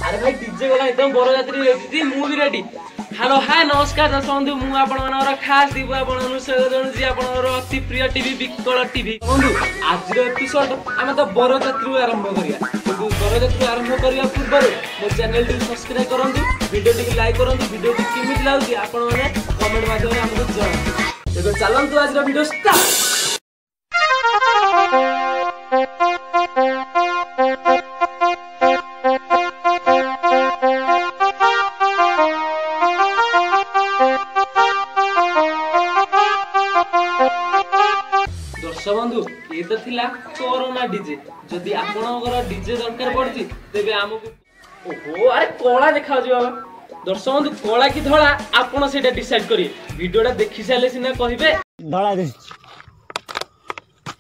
अरे भाई डीजे गला एकदम बड़ यात्री रेडी मु भी रेडी। हेलो हाय नमस्कार दर्शक बंधु मु आपण मानकर खास दीप आपण अनुसार जणुची आपणर अति प्रिय टीवी विकल टीवी बंधु आज एपिसोड आम तो बड़ यात्री आरंभ करिया किंतु बड़ यात्री आरंभ करिया पूर्व मो चैनल टी सब्सक्राइब करंतु वीडियो टी लाइक करंतु वीडियो टी केमिति लागुची आपण माने कमेंट माध्यम हमको जणाओ। देखो चलंतु आज वीडियो स्टार्ट। बंधु ये तो थिला कोरोना डीजे जदि आपनकर डीजे दरकार पड़ती तेबे हमकु ओहो अरे कोला देखा जी बाबा दर्शक बंधु कोला की धड़ा आपण सेटा डिसाइड करी वीडियोटा देखि साले सिना कहिबे धड़ा दे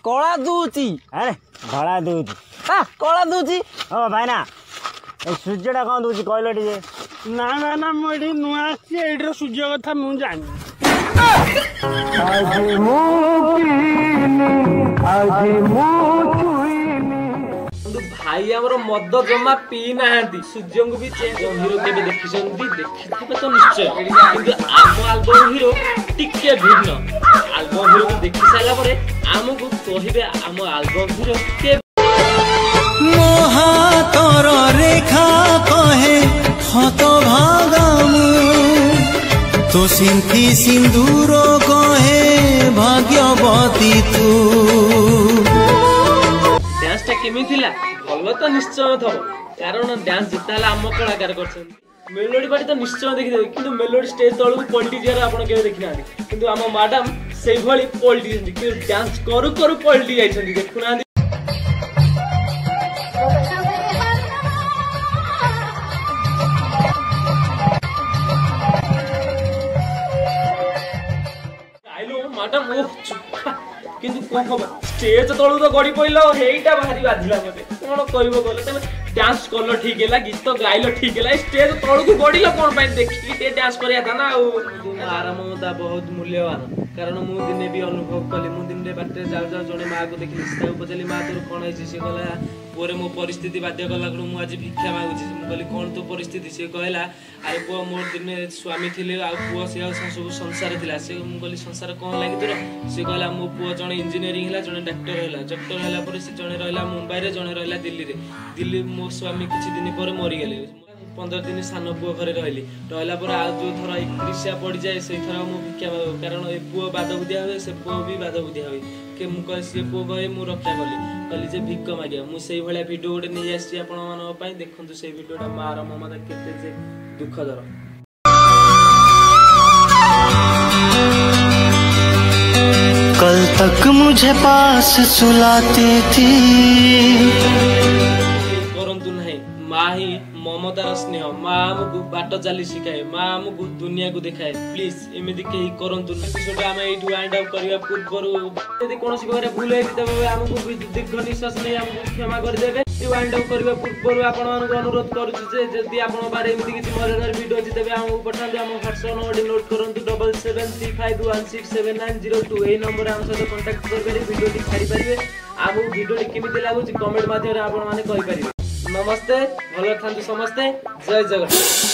कोला दूची अरे धड़ा दूची हां कोला दूची ओ भाईना ए सूर्यटा कोन दूची कहलो डीजे ना ना ना मोडी नुआ से एड्रो सूर्य कथा मु जानि भाई हमर मद जमा पी नाहंती सूर्य को भी चेंज हीरो केबे देखिसंती देखिथिबे तो निश्चय किंतु आम एल्बम हीरो टिके भिन्न एल्बम हीरो को देखि साला परे हमकु कहिबे आम एल्बम हीरो के मोहा तोर रेखा कहे हत भागामु तो सिंथी सिंदूर कहे भाग्यवती तू डांसटा केमि थिला भलो तो निश्चय थबो कारण डांस जिताला हम कलाकार करछन मेलोडी पार्टी तो निश्चय देखि देबे किंतु मेलोडी स्टेज तळु पलटी जरा आपण केबे देखि नांदी किंतु हम मैडम सेई भली पलटी जंदी कि डांस करू करू पलटी जाइछन देखु नांदी। मैडम ओ किंतु कोन खबर स्टेज तळु तो गडी पइलो हेइटा भारी बाजिला मते कोन कहिबो गले तमे डांस करलो ठीक हैला गीत गाइलो ठीक हैला स्टेज तळु को गडीलो कोन पय देखि के डांस करिया था ना आरामदा बहुत मूल्यवान कारण मु दिने भी अनुभव कली मु दिने बाटे जाउ जाउ जने मां को देखि स्ता उपजली मां तोर कोन आइछि से कहला पोरे मो परिस्थिति बाध्य कला करू मु आज भिक्षा मागुछि मु कहली कोन तो परिस्थिति से कहला अरे पो मोर दिने स्वामी थिले आ पुओ से सब संसार थिला से मु कहली संसार कोन लागि तोर से कहला मो पुओ जने इंजीनियरिंग हला जने डॉक्टर हला पर से जने रहला मुंबई रे जने रहला दिल्ली मो स्वामी किछि दिन पर मरि गेले 15 दिन सान पुओ घरे रहला पर आ जो थरा 21 पड़ जाए से थरा मु भिक्षा कारण ए पुओ बाद बुदिया होय से पुओ भी बाद बुदिया होय के मु कह से पुओ गए मु रक्षा कली जे भिक्क मागिया मु सेई भलिया वीडियो गोटे नै आसी आपण मानो पई देखंतु से वीडियोटा मार ममता केते जे दुखदर। कल तक मुझे पास सुलाती थी करंतु नहीं माँ ही ममतार स्नेह माँ हमको बाट चली शिखाए माँ हमको दुनिया को दिखाए प्लीज एमती कहीं करंतु एपिसोड आम एठू वाइंड अप करबा पूर्व यदि कोनोसी प्रकार भूल होई तबे हमको दीर्घ निश्वास नै हमको क्षमा कर देबे वाइंड अप करबा पूर्व आपण मानको अनुरोध करू जे जदि आपण बारे एमती किछि मजेदार वीडियो अछि तबे हमको पठांदे हम व्हाट्सएप नंबर नोट करंतु 7735167902 ए नंबर हम सहित कांटेक्ट कर पारे वीडियो टी छाड़ी परिबे आबो वीडियो टी केमिति लागुछि कमेंट माध्यम रे आपण माने कहि परिबे। नमस्ते भलो थांतु समस्ते जय जगन्नाथ।